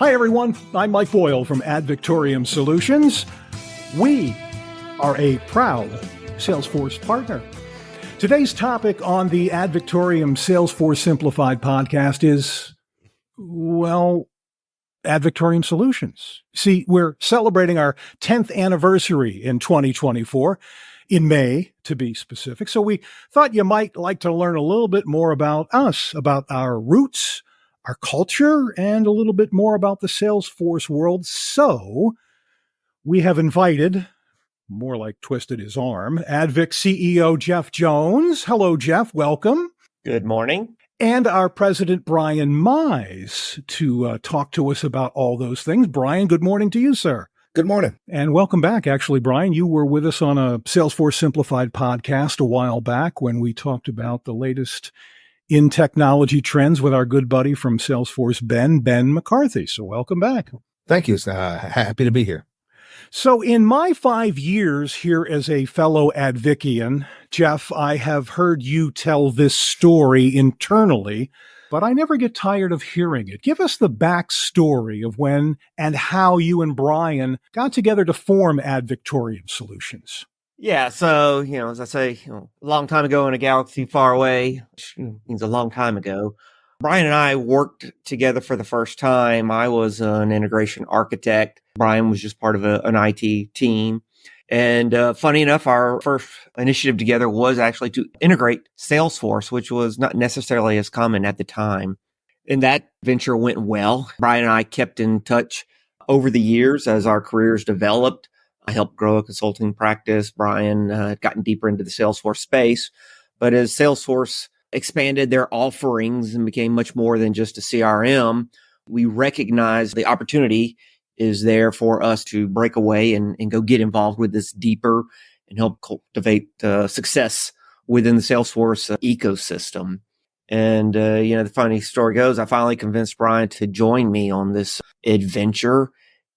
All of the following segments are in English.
Hi, everyone. I'm Mike Boyle from Ad Victoriam Solutions. We are a proud Salesforce partner. Today's topic on the Ad Victoriam Salesforce Simplified podcast is, well, Ad Victoriam Solutions. See, we're celebrating our 10th anniversary in 2024, in May, to be specific. So we thought you might like to learn a little bit more about us, about our roots, our culture, and a little bit more about the Salesforce world. So we have invited, more like twisted his arm, AdVic CEO Jeff Jones. Hello, Jeff. Welcome. Good morning. And our president, Brian Mize, to talk to us about all those things. Brian, good morning to you, sir. Good morning. And welcome back. Actually, Brian, you were with us on a Salesforce Simplified podcast a while back when we talked about the latest in technology trends with our good buddy from Salesforce, Ben McCarthy. So welcome back. Thank you. Happy to be here. So in my 5 years here as a fellow AdVician, Jeff, I have heard you tell this story internally, but I never get tired of hearing it. Give us the backstory of when and how you and Brian got together to form Ad Victoriam Solutions. Yeah, so, as I say, a long time ago in a galaxy far away, which means a long time ago, Brian and I worked together for the first time. I was an integration architect. Brian was just part of an IT team. And funny enough, our first initiative together was actually to integrate Salesforce, which was not necessarily as common at the time. And that venture went well. Brian and I kept in touch over the years as our careers developed. I helped grow a consulting practice. Brian had gotten deeper into the Salesforce space. But as Salesforce expanded their offerings and became much more than just a CRM, we recognized the opportunity is there for us to break away and go get involved with this deeper and help cultivate success within the Salesforce ecosystem. And, the funny story goes, I finally convinced Brian to join me on this adventure.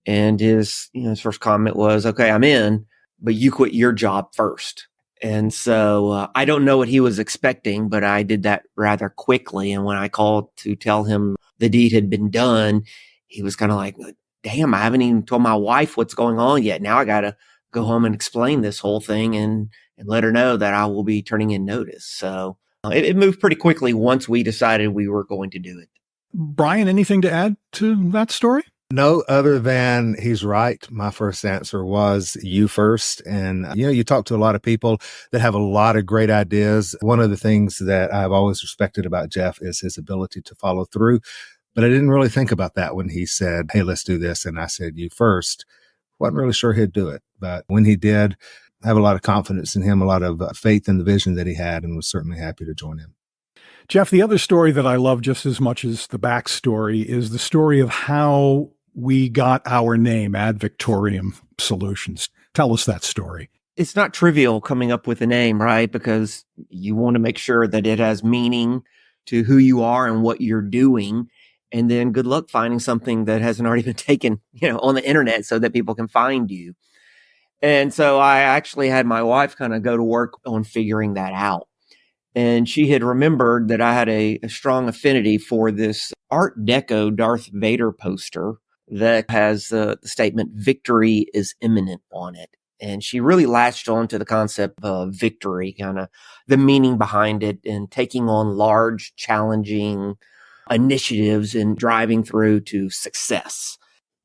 And his first comment was, okay, I'm in, but you quit your job first. And so I don't know what he was expecting, but I did that rather quickly. And when I called to tell him the deed had been done, he was kind of like, damn, I haven't even told my wife what's going on yet. Now I got to go home and explain this whole thing and let her know that I will be turning in notice. So it moved pretty quickly once we decided we were going to do it. Brian, anything to add to that story? No, other than he's right. My first answer was you first. And, you talk to a lot of people that have a lot of great ideas. One of the things that I've always respected about Jeff is his ability to follow through. But I didn't really think about that when he said, hey, let's do this. And I said, you first. Wasn't really sure he'd do it. But when he did, I have a lot of confidence in him, a lot of faith in the vision that he had, and was certainly happy to join him. Jeff, the other story that I love just as much as the backstory is the story of how we got our name, Ad Victoriam Solutions. Tell us that story. It's not trivial coming up with a name, right? Because you want to make sure that it has meaning to who you are and what you're doing. And then good luck finding something that hasn't already been taken, on the internet so that people can find you. And so I actually had my wife kind of go to work on figuring that out. And she had remembered that I had a strong affinity for this Art Deco Darth Vader poster that has the statement, victory is imminent on it. And she really latched on to the concept of victory, kind of the meaning behind it and taking on large, challenging initiatives and driving through to success.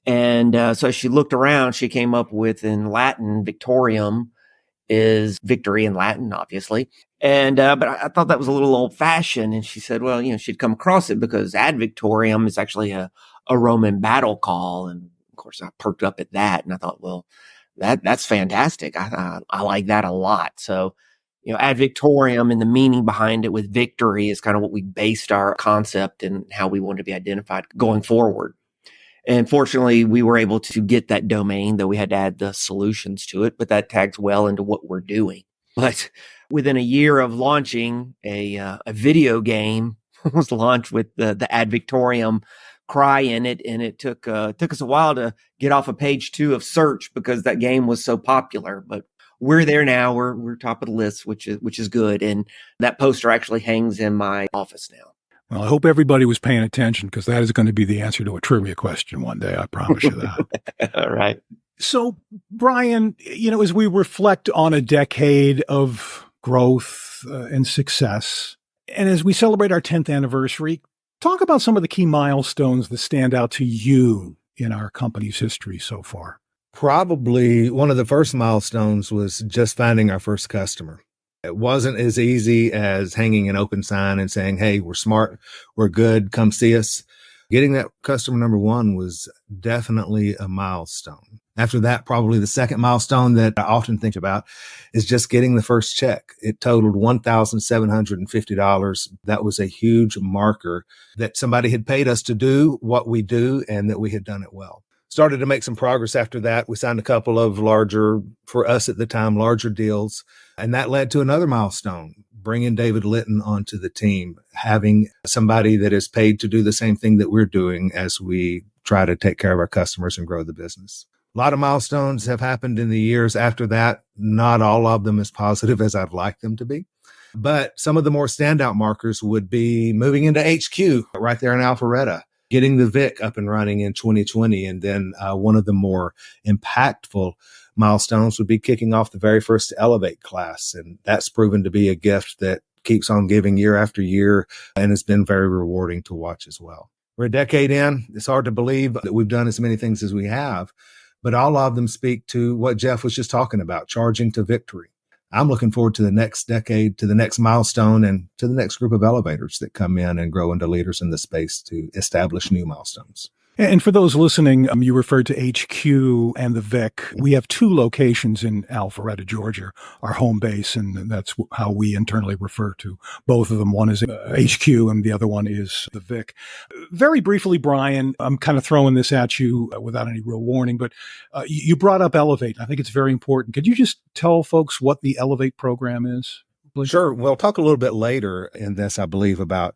And so she looked around, she came up with in Latin, Victoriam is victory in Latin, obviously. And, but I thought that was a little old fashioned. And she said, well, she'd come across it because Ad Victoriam is actually a Roman battle call. And of course I perked up at that. And I thought, well, that's fantastic. I like that a lot. So, Ad Victoriam and the meaning behind it with victory is kind of what we based our concept and how we want to be identified going forward. And fortunately, we were able to get that domain, though we had to add the solutions to it, but that tags well into what we're doing. But within a year of launching, a video game was launched with the Ad Victoriam cry in it, and it took us a while to get off of page 2 of search because that game was so popular. But we're there now. We're top of the list, which is good. And that poster actually hangs in my office now. Well, I hope everybody was paying attention because that is going to be the answer to a trivia question one day. I promise you that. All right. So, Brian, as we reflect on a decade of growth and success, and as we celebrate our 10th anniversary, talk about some of the key milestones that stand out to you in our company's history so far. Probably one of the first milestones was just finding our first customer. It wasn't as easy as hanging an open sign and saying, hey, we're smart, we're good, come see us. Getting that customer number one was definitely a milestone. After that, probably the second milestone that I often think about is just getting the first check. It totaled $1,750. That was a huge marker that somebody had paid us to do what we do and that we had done it well. Started to make some progress after that. We signed a couple of larger, for us at the time, larger deals. And that led to another milestone, bringing David Litton onto the team, having somebody that is paid to do the same thing that we're doing as we try to take care of our customers and grow the business. A lot of milestones have happened in the years after that. Not all of them as positive as I'd like them to be. But some of the more standout markers would be moving into HQ right there in Alpharetta, getting the Vic up and running in 2020. And then one of the more impactful milestones would be kicking off the very first Elevate class. And that's proven to be a gift that keeps on giving year after year and has been very rewarding to watch as well. We're a decade in. It's hard to believe that we've done as many things as we have, but all of them speak to what Jeff was just talking about, charging to victory. I'm looking forward to the next decade, to the next milestone, and to the next group of elevators that come in and grow into leaders in the space to establish new milestones. And for those listening, you referred to HQ and the Vic. We have two locations in Alpharetta, Georgia, our home base, and that's how we internally refer to both of them. One is HQ and the other one is the Vic. Very briefly, Brian, I'm kind of throwing this at you without any real warning, but you brought up Elevate. I think it's very important. Could you just tell folks what the Elevate program is? Sure. We'll talk a little bit later in this, I believe, about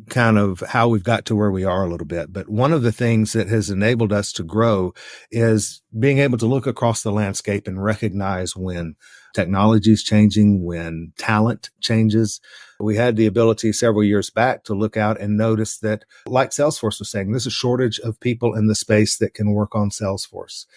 kind of how we've got to where we are a little bit. But one of the things that has enabled us to grow is being able to look across the landscape and recognize when technology is changing, when talent changes. We had the ability several years back to look out and notice that, like Salesforce was saying, there's a shortage of people in the space that can work on Salesforce.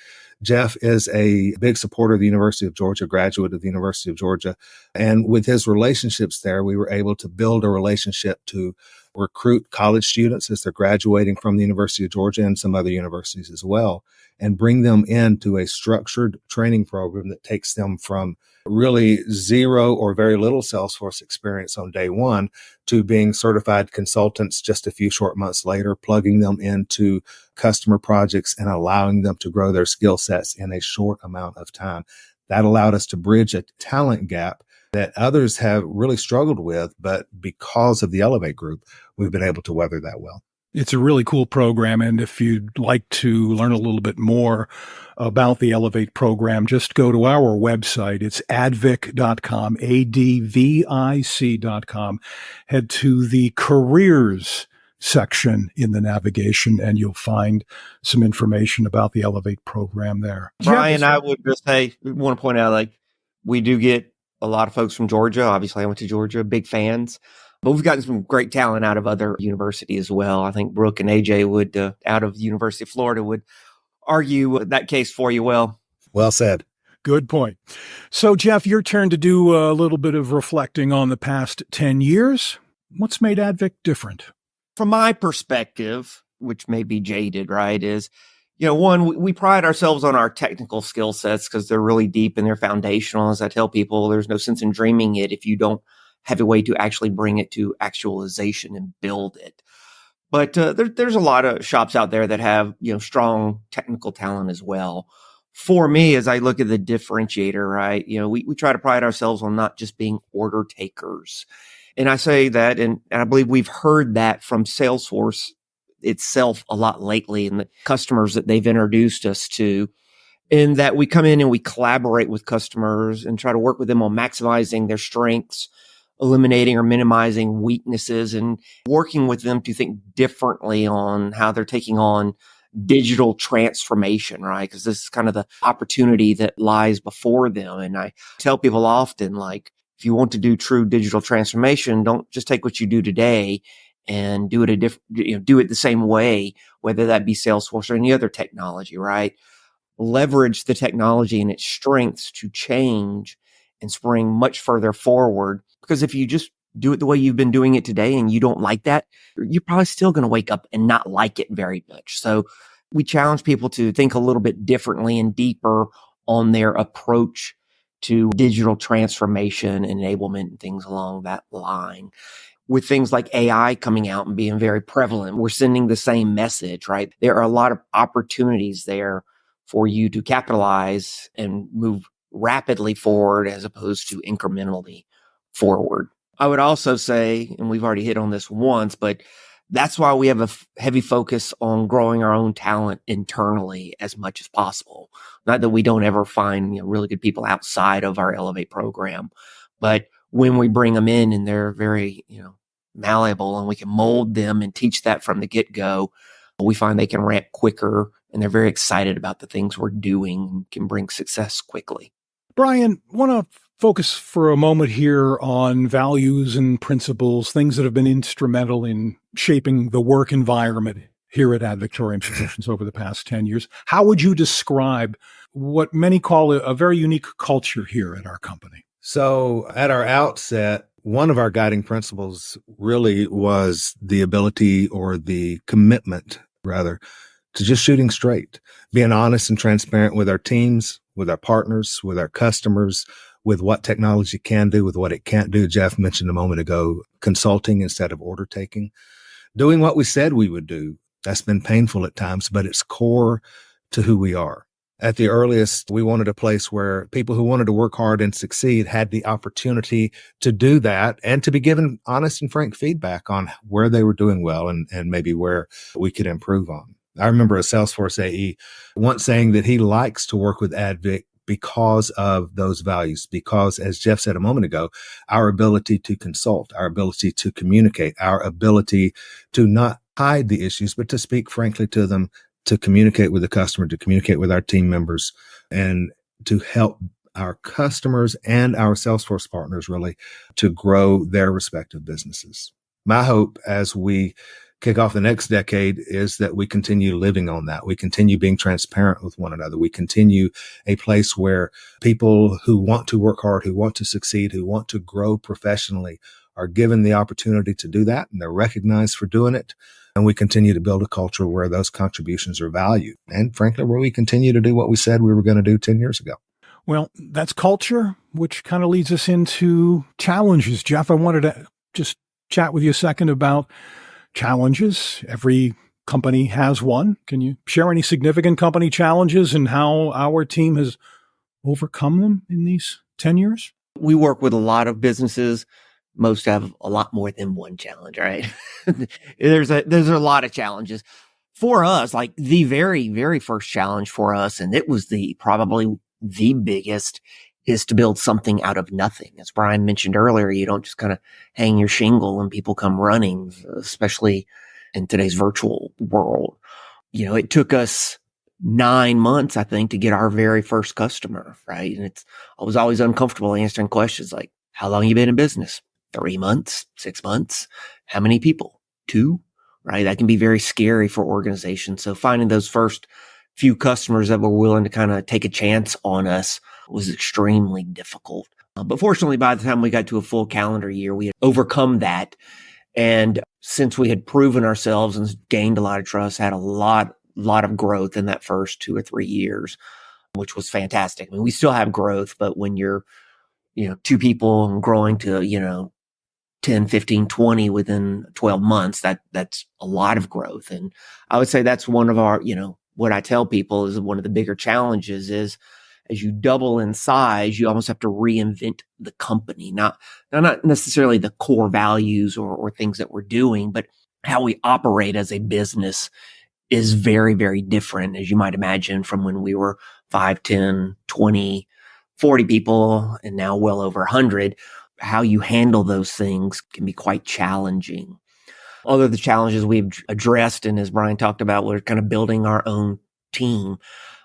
Jeff is a big supporter of the University of Georgia, graduate of the University of Georgia. And with his relationships there, we were able to build a relationship to recruit college students as they're graduating from the University of Georgia and some other universities as well, and bring them into a structured training program that takes them from really zero or very little Salesforce experience on day one to being certified consultants just a few short months later, plugging them into customer projects and allowing them to grow their skill sets in a short amount of time. That allowed us to bridge a talent gap that others have really struggled with, but because of the Elevate group, we've been able to weather that well. It's a really cool program. And if you'd like to learn a little bit more about the Elevate program, just go to our website. It's advic.com, ADVIC.com. Head to the careers section in the navigation and you'll find some information about the Elevate program there. Brian, I would just say, want to point out, like, we do get a lot of folks from Georgia. Obviously, I went to Georgia, big fans. But we've gotten some great talent out of other universities as well. I think Brooke and AJ would, out of the University of Florida, would argue that case for you well. Well said. Good point. So, Jeff, your turn to do a little bit of reflecting on the past 10 years. What's made AdVic different? From my perspective, which may be jaded, right, is, one, we pride ourselves on our technical skill sets because they're really deep and they're foundational. As I tell people, there's no sense in dreaming it if you don't have a way to actually bring it to actualization and build it. But there's a lot of shops out there that have, strong technical talent as well. For me, as I look at the differentiator, right, we try to pride ourselves on not just being order takers. And I say that, and I believe we've heard that from Salesforce itself a lot lately and the customers that they've introduced us to, in that we come in and we collaborate with customers and try to work with them on maximizing their strengths, eliminating or minimizing weaknesses, and working with them to think differently on how they're taking on digital transformation, right? Because this is kind of the opportunity that lies before them. And I tell people often, like, if you want to do true digital transformation, don't just take what you do today and do it do it the same way, whether that be Salesforce or any other technology, right? Leverage the technology and its strengths to change and spring much further forward. Because if you just do it the way you've been doing it today and you don't like that, you're probably still going to wake up and not like it very much. So we challenge people to think a little bit differently and deeper on their approach to digital transformation, enablement, and things along that line. With things like AI coming out and being very prevalent, we're sending the same message, right? There are a lot of opportunities there for you to capitalize and move rapidly forward as opposed to incrementally forward. I would also say, and we've already hit on this once, but that's why we have a heavy focus on growing our own talent internally as much as possible. Not that we don't ever find really good people outside of our Elevate program, but when we bring them in and they're very malleable and we can mold them and teach that from the get-go, we find they can ramp quicker and they're very excited about the things we're doing and can bring success quickly. Brian, want to focus for a moment here on values and principles, things that have been instrumental in shaping the work environment here at Ad Victoriam Solutions over the past 10 years. How would you describe what many call a very unique culture here at our company? So at our outset, one of our guiding principles really was the ability, or the commitment rather, to just shooting straight, being honest and transparent with our teams, with our partners, with our customers, with what technology can do, with what it can't do. Jeff mentioned a moment ago, consulting instead of order taking, doing what we said we would do. That's been painful at times, but it's core to who we are. At the earliest, we wanted a place where people who wanted to work hard and succeed had the opportunity to do that and to be given honest and frank feedback on where they were doing well and maybe where we could improve on. I remember a Salesforce AE once saying that he likes to work with AdVic because of those values, because, as Jeff said a moment ago, our ability to consult, our ability to communicate, our ability to not hide the issues, but to speak frankly to them, to communicate with the customer, to communicate with our team members, and to help our customers and our Salesforce partners really to grow their respective businesses. My hope as we kick off the next decade is that we continue living on that. We continue being transparent with one another. We continue a place where people who want to work hard, who want to succeed, who want to grow professionally are given the opportunity to do that, and they're recognized for doing it. And we continue to build a culture where those contributions are valued. And frankly, where we continue to do what we said we were going to do 10 years ago. Well, that's culture, which kind of leads us into challenges. Jeff, I wanted to just chat with you a second about challenges. Every company has one. Can you share any significant company challenges and how our team has overcome them in these 10 years? We work with a lot of businesses. Most have a lot more than one challenge, right? There's a lot of challenges. For us, like the very, very first challenge for us, and it was probably the biggest, is to build something out of nothing. As Brian mentioned earlier, you don't just kind of hang your shingle and people come running, especially in today's virtual world. It took us 9 months, I think, to get our very first customer, right? And I was always uncomfortable answering questions like, how long have you been in business? 3 months, 6 months? How many people? 2, right? That can be very scary for organizations. So finding those first few customers that were willing to kind of take a chance on us was extremely difficult. But fortunately, by the time we got to a full calendar year, we had overcome that. And since we had proven ourselves and gained a lot of trust, had a lot of growth in that first 2 or 3 years, which was fantastic. I mean, we still have growth, but when you're, 2 people and growing to, 10, 15, 20 within 12 months, that's a lot of growth. And I would say that's one of our, what I tell people is one of the bigger challenges is as you double in size, you almost have to reinvent the company, not necessarily the core values or things that we're doing, but how we operate as a business is very, very different, as you might imagine, from when we were 5, 10, 20, 40 people, and now well over 100. How you handle those things can be quite challenging. Other the challenges we've addressed, and as Brian talked about, we're kind of building our own team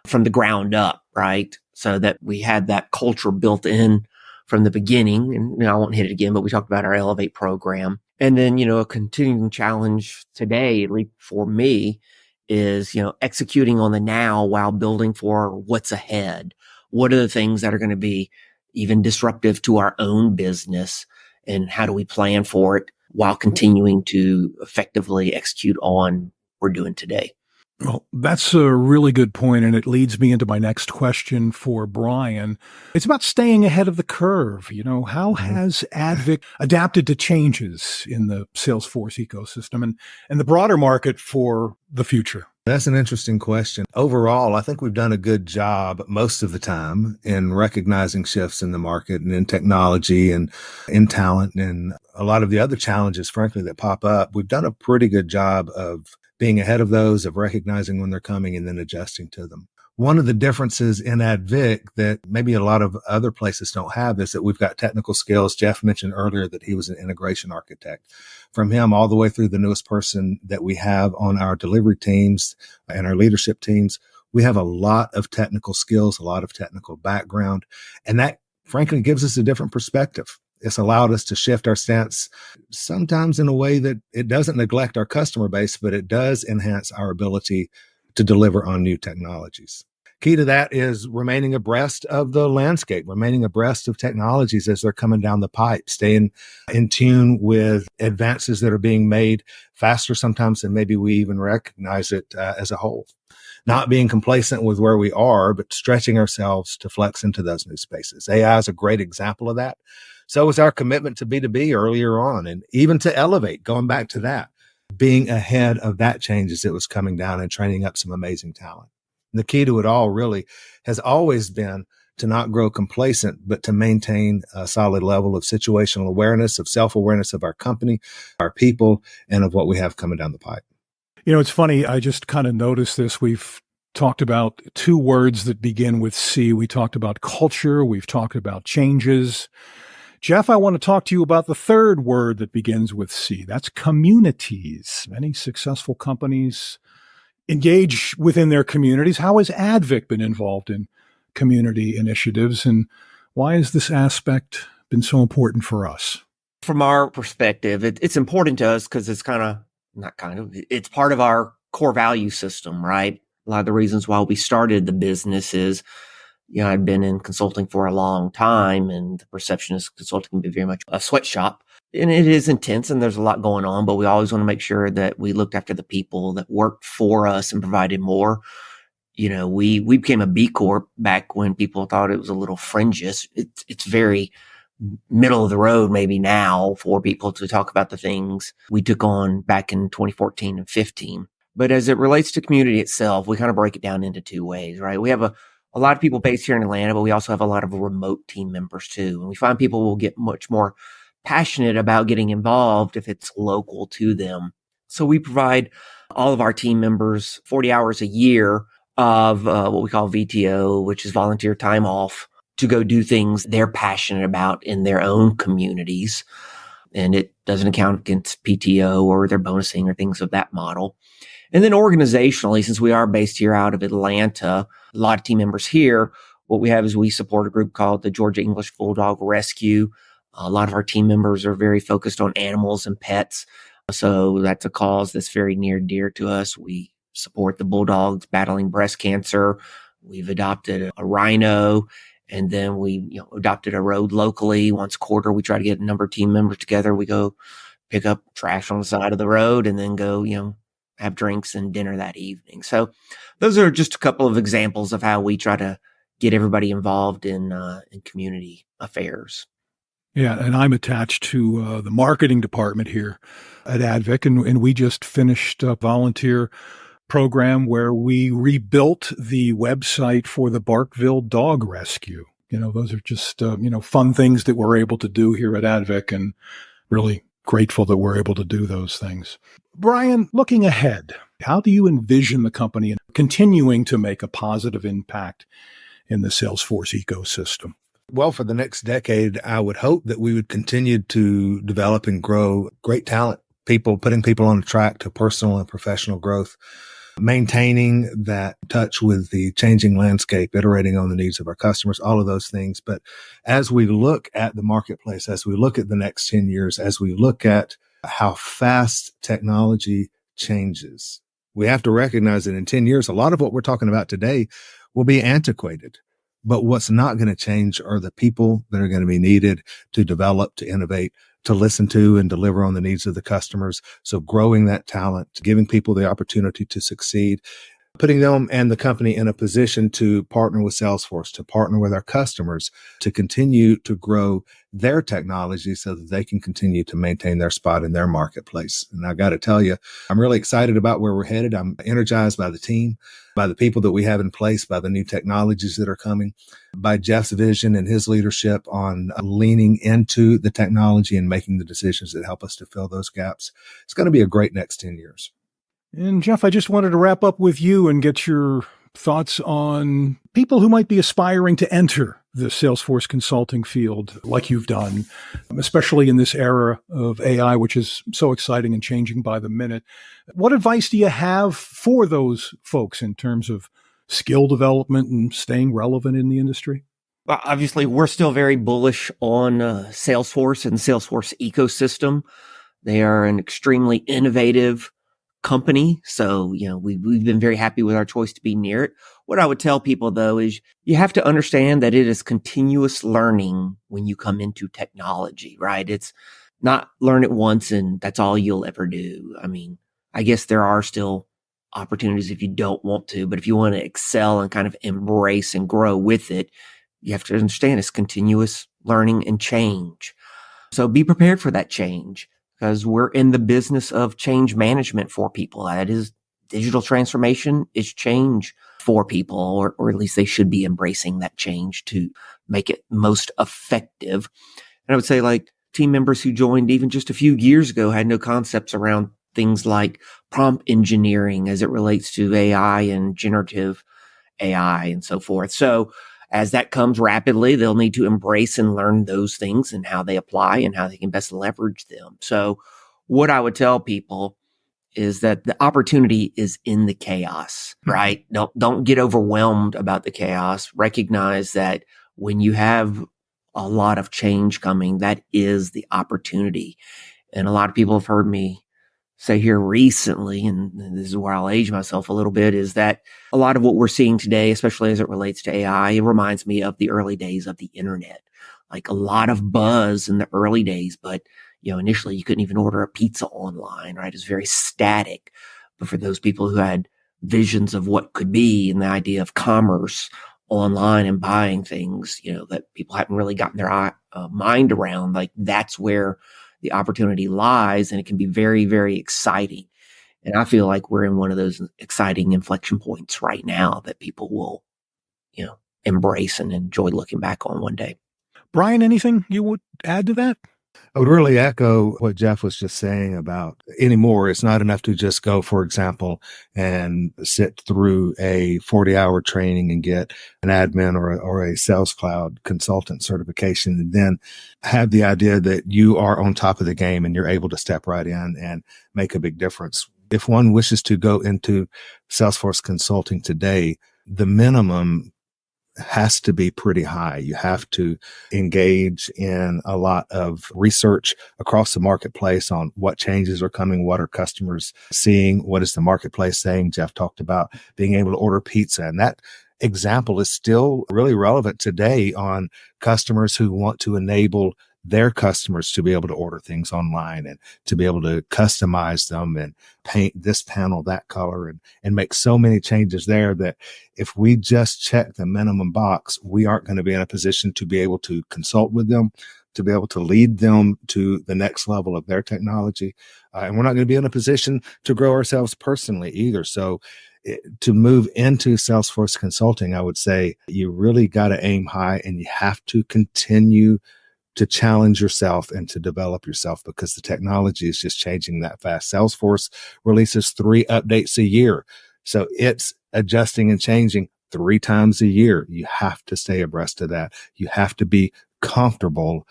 from the ground up, right? So that we had that culture built in from the beginning. And I won't hit it again, but we talked about our Elevate program. And then, a continuing challenge today, at least for me, is, executing on the now while building for what's ahead. What are the things that are going to be even disruptive to our own business? And how do we plan for it while continuing to effectively execute on what we're doing today? Well, that's a really good point, and it leads me into my next question for Brian. It's about staying ahead of the curve. How has AdVic adapted to changes in the Salesforce ecosystem and the broader market for the future? That's an interesting question. Overall, I think we've done a good job most of the time in recognizing shifts in the market and in technology and in talent and a lot of the other challenges, frankly, that pop up. We've done a pretty good job of being ahead of those, of recognizing when they're coming and then adjusting to them. One of the differences in AdVic that maybe a lot of other places don't have is that we've got technical skills. Jeff mentioned earlier that he was an integration architect. From him all the way through the newest person that we have on our delivery teams and our leadership teams, we have a lot of technical skills, a lot of technical background, and that frankly gives us a different perspective. It's allowed us to shift our stance sometimes in a way that it doesn't neglect our customer base, but it does enhance our ability to deliver on new technologies. Key to that is remaining abreast of the landscape, remaining abreast of technologies as they're coming down the pipe, staying in tune with advances that are being made faster sometimes than maybe we even recognize it as a whole. Not being complacent with where we are, but stretching ourselves to flex into those new spaces. AI is a great example of that. So is our commitment to B2B earlier on, and even to Elevate, going back to that, being ahead of that change as it was coming down and training up some amazing talent. And the key to it all really has always been to not grow complacent, but to maintain a solid level of situational awareness, of self-awareness of our company, our people, and of what we have coming down the pipe. It's funny. I just kind of noticed this. We've talked about two words that begin with C. We talked about culture. We've talked about changes. Jeff, I want to talk to you about the third word that begins with C. That's communities. Many successful companies engage within their communities. How has AdVic been involved in community initiatives, and why has this aspect been so important for us? From our perspective, it's important to us because it's it's part of our core value system, right? A lot of the reasons why we started the business is, I'd been in consulting for a long time, and the perception is consulting can be very much a sweatshop. And it is intense and there's a lot going on, but we always want to make sure that we looked after the people that worked for us and provided more. We became a B Corp back when people thought it was a little fringish. It's very middle of the road maybe now for people to talk about the things we took on back in 2014 and 15. But as it relates to community itself, we kind of break it down into two ways, right? We have a lot of people based here in Atlanta, but we also have a lot of remote team members too. And we find people will get much more passionate about getting involved if it's local to them. So we provide all of our team members 40 hours a year of what we call VTO, which is volunteer time off, to go do things they're passionate about in their own communities. And it doesn't account against PTO or their bonusing or things of that model. And then organizationally, since we are based here out of Atlanta, a lot of team members here, what we have is we support a group called the Georgia English Bulldog Rescue. A lot of our team members are very focused on animals and pets. So that's a cause that's very near and dear to us. We support the bulldogs battling breast cancer. We've adopted a rhino, and then we adopted a road locally. Once a quarter, we try to get a number of team members together. We go pick up trash on the side of the road and then go, have drinks and dinner that evening. So those are just a couple of examples of how we try to get everybody involved in community affairs. Yeah, and I'm attached to the marketing department here at AdVic, and we just finished a volunteer program where we rebuilt the website for the Barkville Dog Rescue. Those are just, fun things that we're able to do here at AdVic, and really grateful that we're able to do those things. Brian, looking ahead, how do you envision the company continuing to make a positive impact in the Salesforce ecosystem? Well, for the next decade, I would hope that we would continue to develop and grow great talent, putting people on a track to personal and professional growth, maintaining that touch with the changing landscape, iterating on the needs of our customers, all of those things. But as we look at the marketplace, as we look at the next 10 years, as we look at how fast technology changes. We have to recognize that in 10 years, a lot of what we're talking about today will be antiquated. But what's not going to change are the people that are going to be needed to develop, to innovate, to listen to and deliver on the needs of the customers. So growing that talent, giving people the opportunity to succeed, putting them and the company in a position to partner with Salesforce, to partner with our customers, to continue to grow their technology so that they can continue to maintain their spot in their marketplace. And I got to tell you, I'm really excited about where we're headed. I'm energized by the team, by the people that we have in place, by the new technologies that are coming, by Jeff's vision and his leadership on leaning into the technology and making the decisions that help us to fill those gaps. It's going to be a great next 10 years. And Jeff, I just wanted to wrap up with you and get your thoughts on people who might be aspiring to enter the Salesforce consulting field like you've done, especially in this era of AI, which is so exciting and changing by the minute. What advice do you have for those folks in terms of skill development and staying relevant in the industry? Well, obviously, we're still very bullish on Salesforce and Salesforce ecosystem. They are an extremely innovative company. So, we've been very happy with our choice to be near it. What I would tell people though is you have to understand that it is continuous learning when you come into technology, right? It's not learn it once and that's all you'll ever do. I mean, I guess there are still opportunities if you don't want to, but if you want to excel and kind of embrace and grow with it, you have to understand it's continuous learning and change. So be prepared for that change, because we're in the business of change management for people. That is, digital transformation is change for people, or at least they should be embracing that change to make it most effective. And I would say like team members who joined even just a few years ago had no concepts around things like prompt engineering as it relates to AI and generative AI and so forth. So as that comes rapidly, they'll need to embrace and learn those things and how they apply and how they can best leverage them. So what I would tell people is that the opportunity is in the chaos, right? Don't get overwhelmed about the chaos. Recognize that when you have a lot of change coming, that is the opportunity. And a lot of people have heard me say here recently, and this is where I'll age myself a little bit, is that a lot of what we're seeing today, especially as it relates to AI, it reminds me of the early days of the internet. Like a lot of buzz in the early days, but initially you couldn't even order a pizza online, right? It's very static. But for those people who had visions of what could be and the idea of commerce online and buying things, that people hadn't really gotten their mind around, like that's where the opportunity lies, and it can be very, very exciting. And I feel like we're in one of those exciting inflection points right now that people will, embrace and enjoy looking back on one day. Brian, anything you would add to that? I would really echo what Jeff was just saying about anymore. It's not enough to just go, for example, and sit through a 40-hour training and get an admin or a Sales Cloud consultant certification and then have the idea that you are on top of the game and you're able to step right in and make a big difference. If one wishes to go into Salesforce consulting today, the minimum has to be pretty high. You have to engage in a lot of research across the marketplace on what changes are coming, what are customers seeing, what is the marketplace saying. Jeff talked about being able to order pizza, and that example is still really relevant today on customers who want to enable their customers to be able to order things online and to be able to customize them and paint this panel, that color, and make so many changes there that if we just check the minimum box, we aren't going to be in a position to be able to consult with them, to be able to lead them to the next level of their technology. And we're not going to be in a position to grow ourselves personally either. So to move into Salesforce consulting, I would say you really got to aim high and you have to continue to challenge yourself and to develop yourself because the technology is just changing that fast. Salesforce releases 3 updates a year. So it's adjusting and changing 3 times a year. You have to stay abreast of that. You have to be comfortable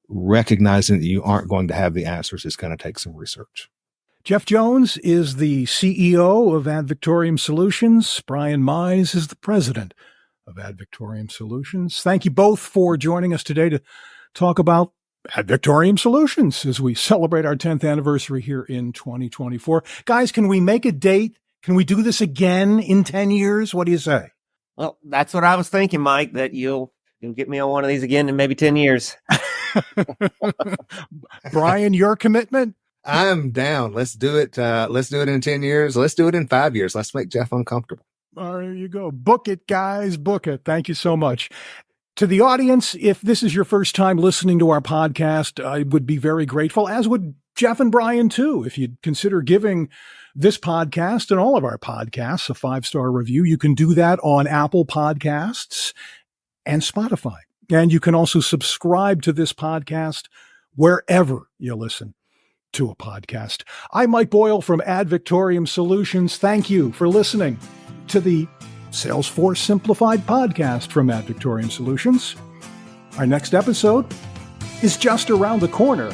recognizing that you aren't going to have the answers. It's going to take some research. Jeff Jones is the CEO of Ad Victoriam Solutions. Brian Mize is the president of Ad Victoriam Solutions. Thank you both for joining us today to talk about Ad Victoriam Solutions as we celebrate our 10th anniversary here in 2024. Guys, can we make a date? Can we do this again in 10 years? What do you say? Well, that's what I was thinking, Mike, that you'll get me on one of these again in maybe 10 years. Brian, your commitment? I'm down. Let's do it. Let's do it in 10 years. Let's do it in 5 years. Let's make Jeff uncomfortable. There you go. Book it, guys. Book it. Thank you so much. To the audience, if this is your first time listening to our podcast, I would be very grateful, as would Jeff and Brian too. If you'd consider giving this podcast and all of our podcasts a 5-star review, you can do that on Apple Podcasts and Spotify. And you can also subscribe to this podcast wherever you listen to a podcast. I'm Mike Boyle from Ad Victoriam Solutions. Thank you for listening to the Salesforce Simplified podcast from Ad Victoriam Solutions. Our next episode is just around the corner.